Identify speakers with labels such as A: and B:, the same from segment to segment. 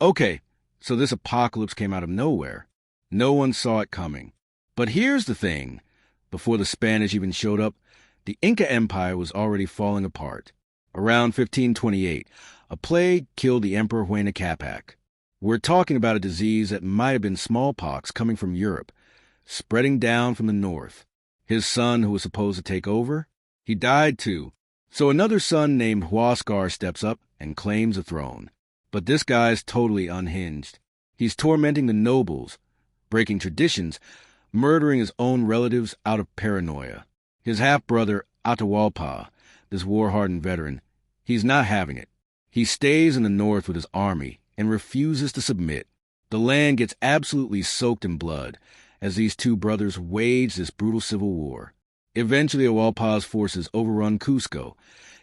A: Okay, so this apocalypse came out of nowhere. No one saw it coming. But here's the thing. Before the Spanish even showed up, the Inca Empire was already falling apart. Around 1528, a plague killed the Emperor Huayna Capac. We're talking about a disease that might have been smallpox coming from Europe, spreading down from the north. His son, who was supposed to take over, he died too. So another son named Huascar steps up and claims the throne. But this guy's totally unhinged. He's tormenting the nobles, breaking traditions, murdering his own relatives out of paranoia. His half-brother, Atahualpa, this war-hardened veteran, he's not having it. He stays in the north with his army and refuses to submit. The land gets absolutely soaked in blood as these two brothers wage this brutal civil war. Eventually, Atahualpa's forces overrun Cusco,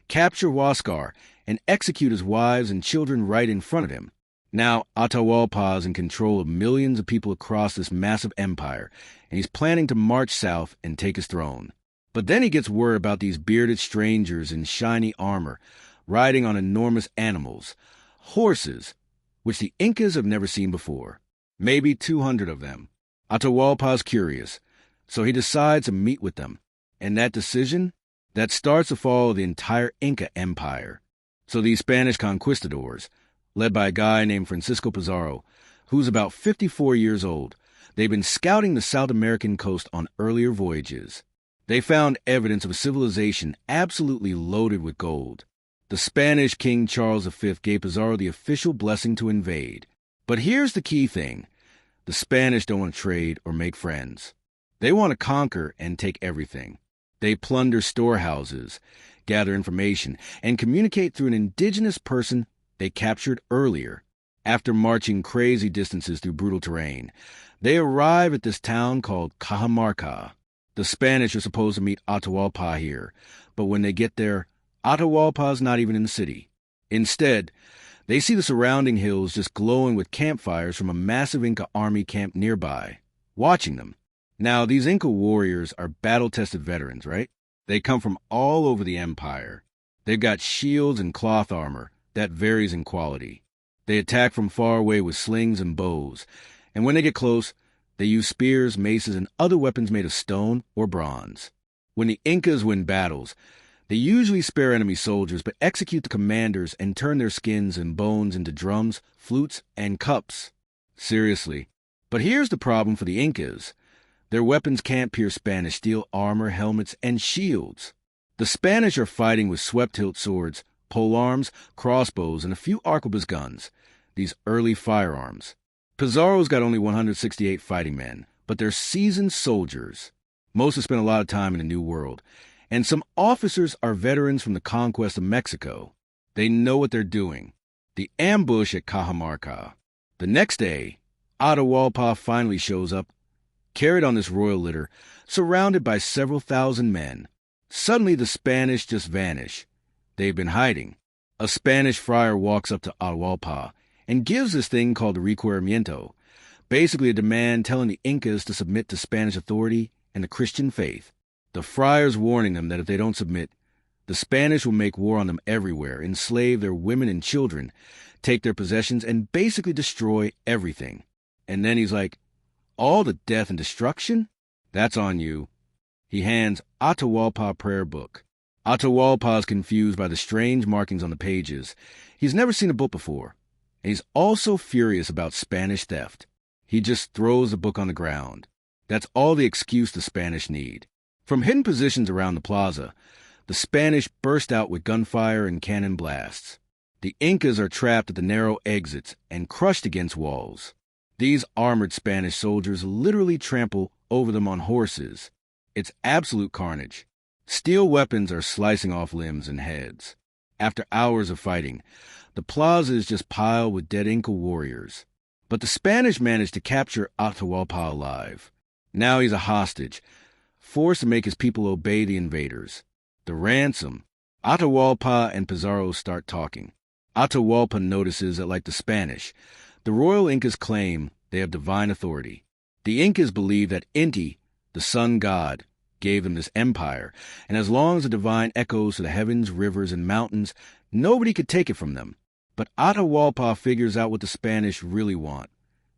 A: capture Huascar, and execute his wives and children right in front of him. Now, Atahualpa is in control of millions of people across this massive empire, and he's planning to march south and take his throne. But then he gets word about these bearded strangers in shiny armor, riding on enormous animals, horses, which the Incas have never seen before. Maybe 200 of them. Atahualpa's curious, so he decides to meet with them. And that decision, that starts the fall of the entire Inca Empire. So these Spanish conquistadors, led by a guy named Francisco Pizarro, who's about 54 years old, they've been scouting the South American coast on earlier voyages. They found evidence of a civilization absolutely loaded with gold. The Spanish King Charles V gave Pizarro the official blessing to invade. But here's the key thing. The Spanish don't want to trade or make friends. They want to conquer and take everything. They plunder storehouses, gather information, and communicate through an indigenous person they captured earlier. After marching crazy distances through brutal terrain, they arrive at this town called Cajamarca. The Spanish are supposed to meet Atahualpa here, but when they get there, Atahualpa's not even in the city. Instead, they see the surrounding hills just glowing with campfires from a massive Inca army camp nearby, watching them. Now, these Inca warriors are battle-tested veterans, right? They come from all over the empire. They've got shields and cloth armor that varies in quality. They attack from far away with slings and bows, and when they get close, they use spears, maces, and other weapons made of stone or bronze. When the Incas win battles, they usually spare enemy soldiers but execute the commanders and turn their skins and bones into drums, flutes, and cups. Seriously. But here's the problem for the Incas. Their weapons can't pierce Spanish steel armor, helmets, and shields. The Spanish are fighting with swept-hilt swords, polearms, crossbows, and a few arquebus guns, these early firearms. Pizarro's got only 168 fighting men, but they're seasoned soldiers. Most have spent a lot of time in the New World, and some officers are veterans from the conquest of Mexico. They know what they're doing. The ambush at Cajamarca. The next day, Atahualpa finally shows up, carried on this royal litter, surrounded by several thousand men. Suddenly the Spanish just vanish. They've been hiding. A Spanish friar walks up to Atahualpa and gives this thing called a requerimiento, basically a demand telling the Incas to submit to Spanish authority and the Christian faith. The friar's warning them that if they don't submit, the Spanish will make war on them everywhere, enslave their women and children, take their possessions, and basically destroy everything. And then he's like, all the death and destruction? That's on you. He hands Atahualpa a prayer book. Atahualpa's confused by the strange markings on the pages. He's never seen a book before. And he's also furious about Spanish theft. He just throws the book on the ground. That's all the excuse the Spanish need. From hidden positions around the plaza, the Spanish burst out with gunfire and cannon blasts. The Incas are trapped at the narrow exits and crushed against walls. These armored Spanish soldiers literally trample over them on horses. It's absolute carnage. Steel weapons are slicing off limbs and heads. After hours of fighting, the plaza is just piled with dead Inca warriors. But the Spanish managed to capture Atahualpa alive. Now he's a hostage, forced to make his people obey the invaders. The ransom. Atahualpa and Pizarro start talking. Atahualpa notices that, like the Spanish, the royal Incas claim they have divine authority. The Incas believe that Inti, the sun god, gave them this empire, and as long as the divine echoes to the heavens, rivers, and mountains, nobody could take it from them. But Atahualpa figures out what the Spanish really want: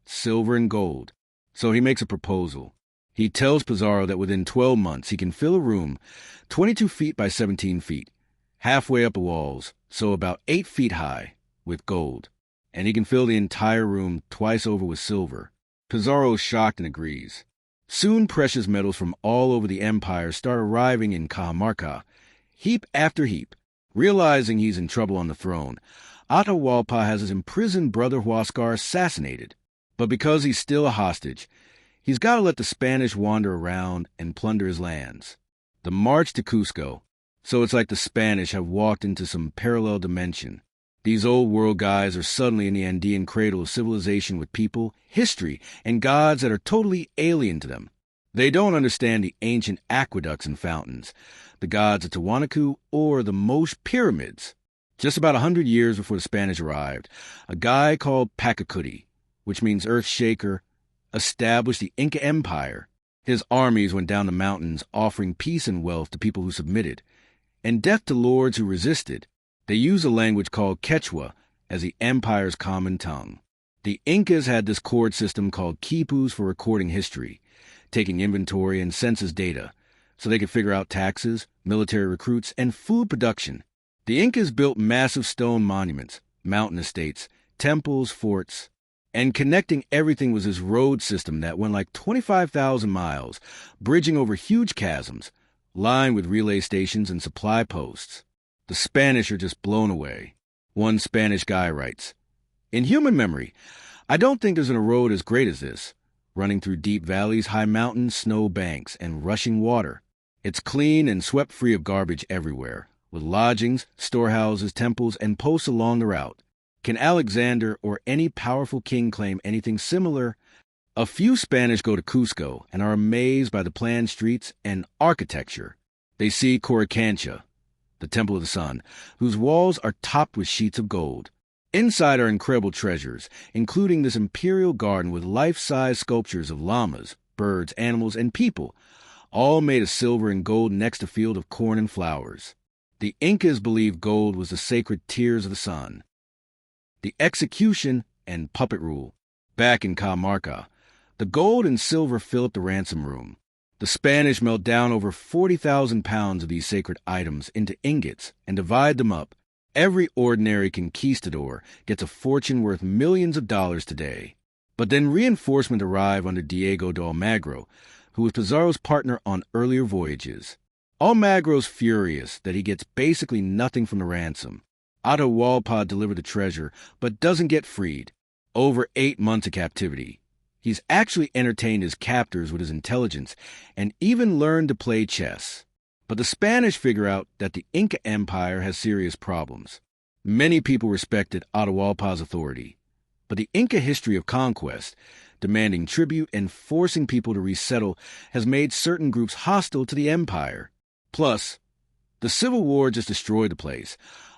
A: silver and gold. So he makes a proposal. He tells Pizarro that within 12 months he can fill a room 22 feet by 17 feet, halfway up the walls, so about 8 feet high, with gold. And he can fill the entire room twice over with silver. Pizarro is shocked and agrees. Soon precious metals from all over the empire start arriving in Cajamarca, heap after heap. Realizing he's in trouble on the throne, Atahualpa has his imprisoned brother Huascar assassinated. But because he's still a hostage, he's got to let the Spanish wander around and plunder his lands. The march to Cusco. So it's like the Spanish have walked into some parallel dimension. These old world guys are suddenly in the Andean cradle of civilization with people, history, and gods that are totally alien to them. They don't understand the ancient aqueducts and fountains, the gods of Tiwanaku, or the Moche pyramids. Just about 100 years before the Spanish arrived, a guy called Pachacuti, which means earth shaker, established the Inca Empire. His armies went down the mountains offering peace and wealth to people who submitted, and death to lords who resisted. They used a language called Quechua as the empire's common tongue. The Incas had this chord system called quipus for recording history, taking inventory and census data, so they could figure out taxes, military recruits, and food production. The Incas built massive stone monuments, mountain estates, temples, forts, and connecting everything was this road system that went like 25,000 miles, bridging over huge chasms, lined with relay stations and supply posts. The Spanish are just blown away. One Spanish guy writes, "In human memory, I don't think there's a road as great as this, running through deep valleys, high mountains, snow banks, and rushing water. It's clean and swept free of garbage everywhere, with lodgings, storehouses, temples, and posts along the route. Can Alexander or any powerful king claim anything similar?" A few Spanish go to Cusco and are amazed by the planned streets and architecture. They see Coricancha, the Temple of the Sun, whose walls are topped with sheets of gold. Inside are incredible treasures, including this imperial garden with life-size sculptures of llamas, birds, animals, and people, all made of silver and gold next to a field of corn and flowers. The Incas believed gold was the sacred tears of the sun. The execution and puppet rule. Back in Cajamarca, the gold and silver fill up the ransom room. The Spanish melt down over 40,000 pounds of these sacred items into ingots and divide them up. Every ordinary conquistador gets a fortune worth millions of dollars today. But then reinforcements arrive under Diego de Almagro, who was Pizarro's partner on earlier voyages. Almagro's furious that he gets basically nothing from the ransom. Atahualpa delivered the treasure, but doesn't get freed. Over 8 months of captivity. He's actually entertained his captors with his intelligence and even learned to play chess. But the Spanish figure out that the Inca Empire has serious problems. Many people respected Atahualpa's authority, but the Inca history of conquest, demanding tribute and forcing people to resettle, has made certain groups hostile to the empire. Plus, the Civil War just destroyed the place.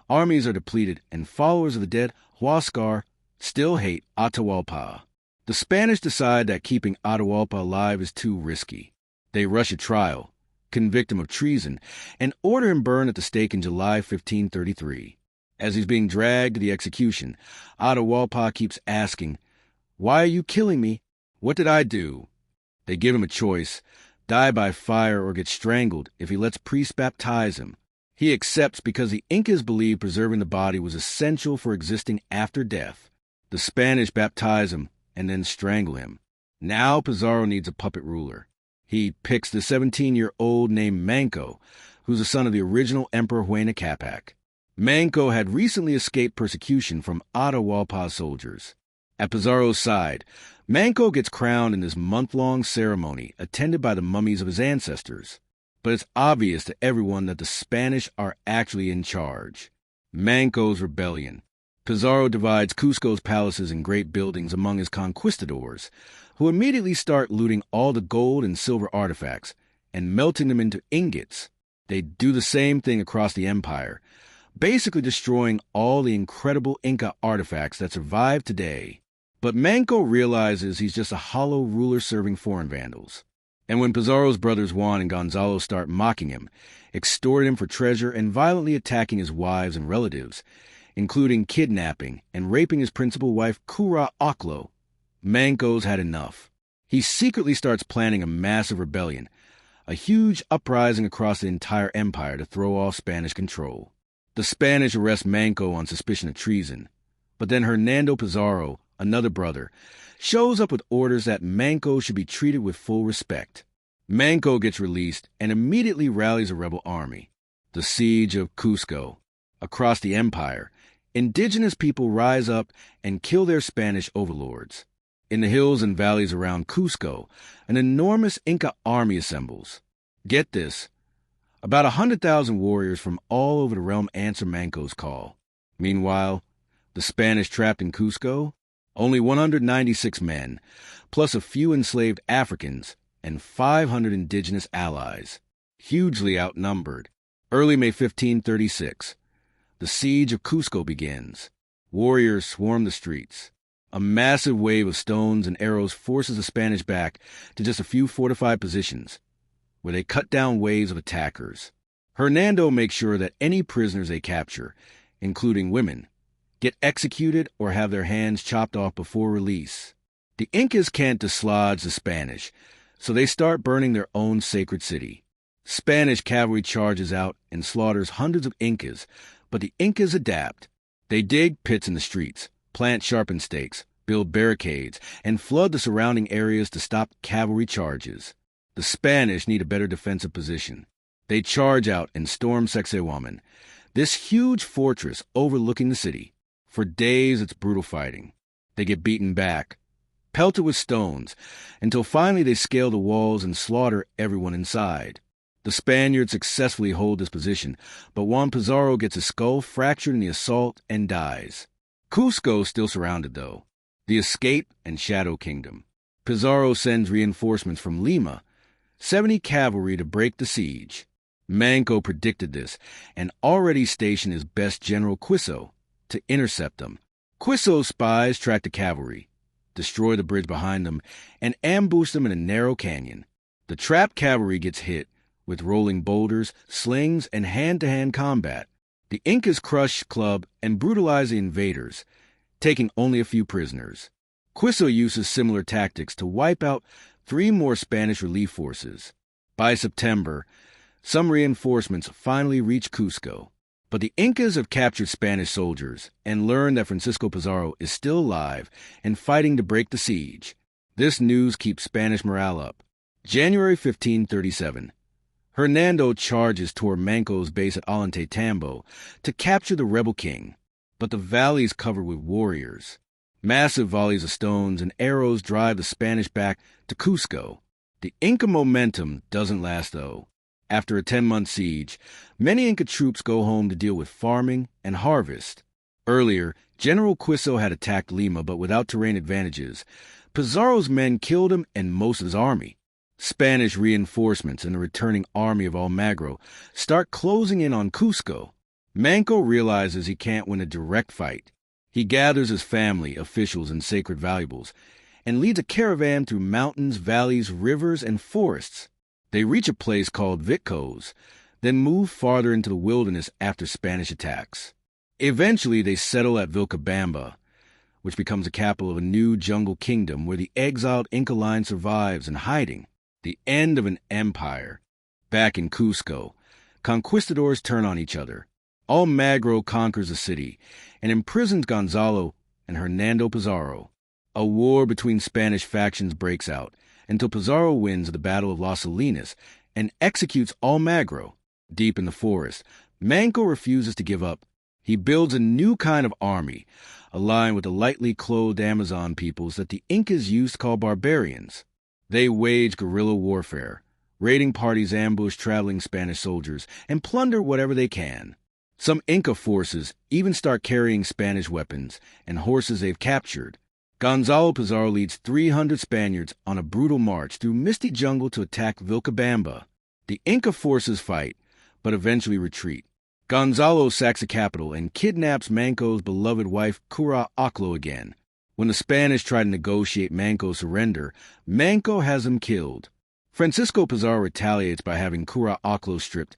A: Armies are depleted, and followers of the dead Huascar still hate Atahualpa. The Spanish decide that keeping Atahualpa alive is too risky. They rush a trial, convict him of treason, and order him burned at the stake in July 1533. As he's being dragged to the execution, Atahualpa keeps asking, "Why are you killing me? What did I do?" They give him a choice: die by fire or get strangled if he lets priests baptize him. He accepts because the Incas believed preserving the body was essential for existing after death. The Spanish baptize him and then strangle him. Now Pizarro needs a puppet ruler. He picks the 17-year-old named Manco, who's the son of the original Emperor Huayna Capac. Manco had recently escaped persecution from Atahualpa's soldiers. At Pizarro's side, Manco gets crowned in this month-long ceremony attended by the mummies of his ancestors. But it's obvious to everyone that the Spanish are actually in charge. Manco's rebellion. Pizarro divides Cusco's palaces and great buildings among his conquistadors, who immediately start looting all the gold and silver artifacts and melting them into ingots. They do the same thing across the empire, basically destroying all the incredible Inca artifacts that survive today. But Manco realizes he's just a hollow ruler serving foreign vandals. And when Pizarro's brothers Juan and Gonzalo start mocking him, extorting him for treasure, and violently attacking his wives and relatives, including kidnapping and raping his principal wife, Kura Oklo. Manco's had enough. He secretly starts planning a massive rebellion, a huge uprising across the entire empire to throw off Spanish control. The Spanish arrest Manco on suspicion of treason, but then Hernando Pizarro, another brother, shows up with orders that Manco should be treated with full respect. Manco gets released and immediately rallies a rebel army. The siege of Cusco. Across the empire, indigenous people rise up and kill their Spanish overlords. In the hills and valleys around Cusco, an enormous Inca army assembles. Get this, about 100,000 warriors from all over the realm answer Manco's call. Meanwhile, the Spanish trapped in Cusco, only 196 men, plus a few enslaved Africans and 500 indigenous allies, hugely outnumbered. Early May 1536, the siege of Cusco begins. Warriors swarm the streets. A massive wave of stones and arrows forces the Spanish back to just a few fortified positions, where they cut down waves of attackers. Hernando makes sure that any prisoners they capture, including women, get executed or have their hands chopped off before release. The Incas can't dislodge the Spanish, so they start burning their own sacred city. Spanish cavalry charges out and slaughters hundreds of Incas, but the Incas adapt. They dig pits in the streets, plant sharpened stakes, build barricades, and flood the surrounding areas to stop cavalry charges. The Spanish need a better defensive position. They charge out and storm Sacsayhuaman, this huge fortress overlooking the city. For days, it's brutal fighting. They get beaten back, pelted with stones, until finally they scale the walls and slaughter everyone inside. The Spaniards successfully hold this position, but Juan Pizarro gets his skull fractured in the assault and dies. Cusco still surrounded, though. The escape and Shadow Kingdom. Pizarro sends reinforcements from Lima, 70 cavalry to break the siege. Manco predicted this and already stationed his best general Quiso to intercept them. Quiso's spies track the cavalry, destroy the bridge behind them, and ambush them in a narrow canyon. The trapped cavalry gets hit with rolling boulders, slings, and hand-to-hand combat. The Incas crush, club, and brutalize the invaders, taking only a few prisoners. Quiso uses similar tactics to wipe out 3 more Spanish relief forces. By September, some reinforcements finally reach Cusco, but the Incas have captured Spanish soldiers and learn that Francisco Pizarro is still alive and fighting to break the siege. This news keeps Spanish morale up. January 1537. Hernando charges toward Manco's base at Ollantaytambo to capture the rebel king, but the valley is covered with warriors. Massive volleys of stones and arrows drive the Spanish back to Cusco. The Inca momentum doesn't last, though. After a 10-month siege, many Inca troops go home to deal with farming and harvest. Earlier, General Quiso had attacked Lima, but without terrain advantages. Pizarro's men killed him and most of his army. Spanish reinforcements and the returning army of Almagro start closing in on Cusco. Manco realizes he can't win a direct fight. He gathers his family, officials, and sacred valuables, and leads a caravan through mountains, valleys, rivers, and forests. They reach a place called Vitcos, then move farther into the wilderness after Spanish attacks. Eventually, they settle at Vilcabamba, which becomes the capital of a new jungle kingdom where the exiled Inca line survives in hiding. The end of an empire. Back in Cusco, conquistadors turn on each other. Almagro conquers the city and imprisons Gonzalo and Hernando Pizarro. A war between Spanish factions breaks out until Pizarro wins the Battle of Las Salinas and executes Almagro. Deep in the forest, Manco refuses to give up. He builds a new kind of army, aligned with the lightly clothed Amazon peoples that the Incas used to call barbarians. They wage guerrilla warfare. Raiding parties ambush traveling Spanish soldiers and plunder whatever they can. Some Inca forces even start carrying Spanish weapons and horses they've captured. Gonzalo Pizarro leads 300 Spaniards on a brutal march through misty jungle to attack Vilcabamba. The Inca forces fight, but eventually retreat. Gonzalo sacks the capital and kidnaps Manco's beloved wife Kura Oklo again. When the Spanish try to negotiate Manco's surrender, Manco has him killed. Francisco Pizarro retaliates by having Kura Oklo stripped,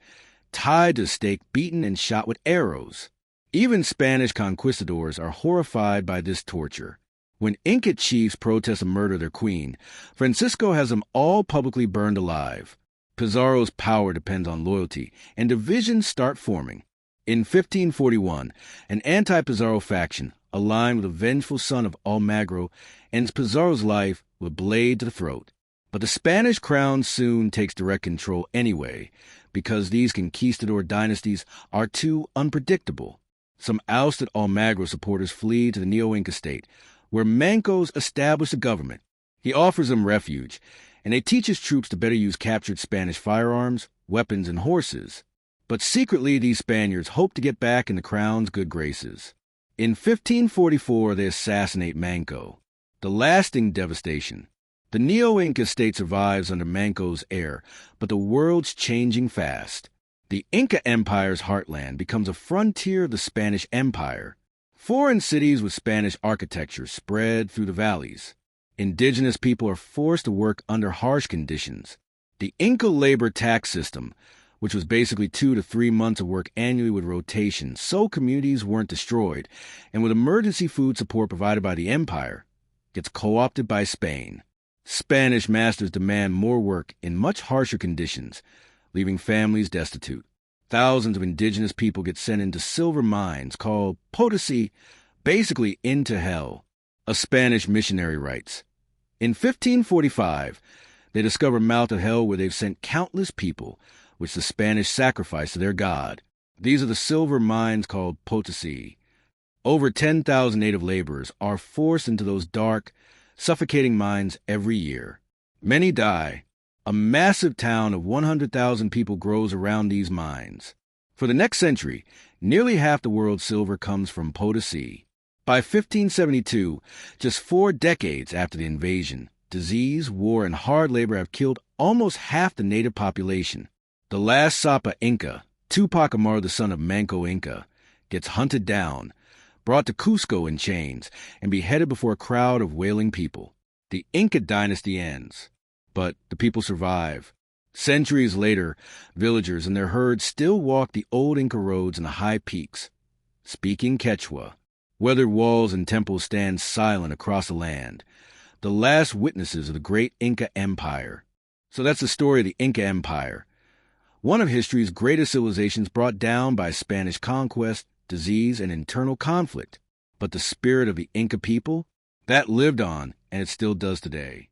A: tied to a stake, beaten, and shot with arrows. Even Spanish conquistadors are horrified by this torture. When Inca chiefs protest a murder of their queen, Francisco has them all publicly burned alive. Pizarro's power depends on loyalty, and divisions start forming. In 1541, an anti-Pizarro faction, aligned with a vengeful son of Almagro, ends Pizarro's life with a blade to the throat. But the Spanish crown soon takes direct control anyway, because these conquistador dynasties are too unpredictable. Some ousted Almagro supporters flee to the Neo-Inca state, where Manco's establish a government. He offers them refuge, and they teach his troops to better use captured Spanish firearms, weapons, and horses. But secretly, these Spaniards hope to get back in the crown's good graces. In 1544, they assassinate Manco. The lasting devastation. The Neo-Inca state survives under Manco's heir, but the world's changing fast. The Inca Empire's heartland becomes a frontier of the Spanish Empire. Foreign cities with Spanish architecture spread through the valleys. Indigenous people are forced to work under harsh conditions. The Inca labor tax system, which was basically 2 to 3 months of work annually with rotation, so communities weren't destroyed, and with emergency food support provided by the empire, gets co-opted by Spain. Spanish masters demand more work in much harsher conditions, leaving families destitute. Thousands of indigenous people get sent into silver mines called Potosi, basically into hell. A Spanish missionary writes, in 1545, they discover a mouth of hell where they've sent countless people, which the Spanish sacrifice to their god. These are the silver mines called Potosi. Over 10,000 native laborers are forced into those dark, suffocating mines every year. Many die. A massive town of 100,000 people grows around these mines. For the next century, nearly half the world's silver comes from Potosi. By 1572, just 4 decades after the invasion, disease, war, and hard labor have killed almost half the native population. The last Sapa Inca, Tupac Amaru, the son of Manco Inca, gets hunted down, brought to Cusco in chains, and beheaded before a crowd of wailing people. The Inca dynasty ends. But the people survive. Centuries later, villagers and their herds still walk the old Inca roads and the high peaks, speaking Quechua. Weathered walls and temples stand silent across the land, the last witnesses of the great Inca Empire. So that's the story of the Inca Empire, one of history's greatest civilizations brought down by Spanish conquest, disease, and internal conflict. But the spirit of the Inca people, that lived on, and it still does today.